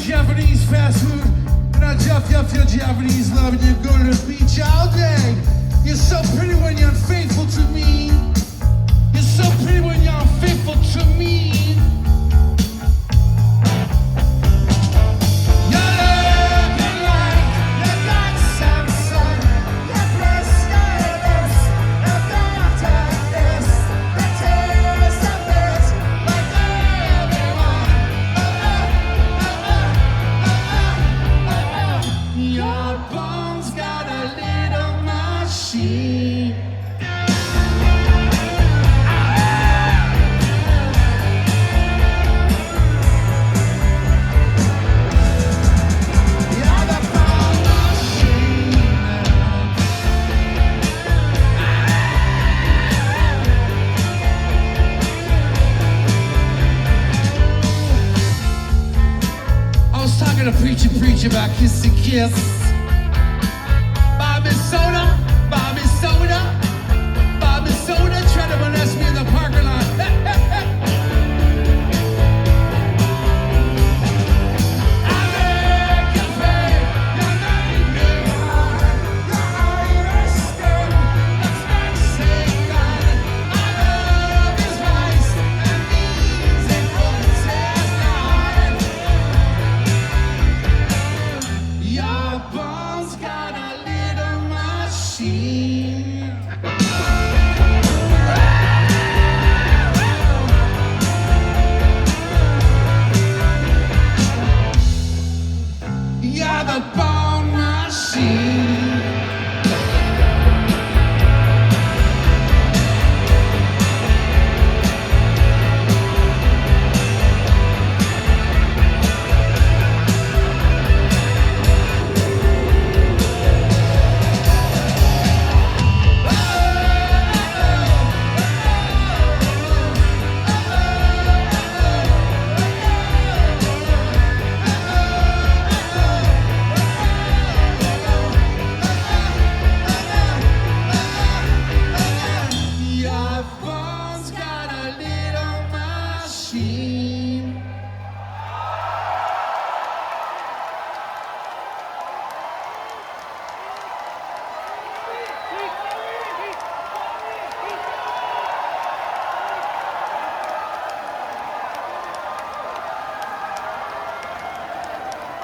Japanese fast food, and I feel Japanese love, and you go to the beach all day. You're so pretty when you're unfaithful to me. You're so pretty when you're unfaithful to me. A preacher about kiss to kiss. Bobby Soda, Bobby Soda, Bobby Soda, trying to molest me in the parking lot. See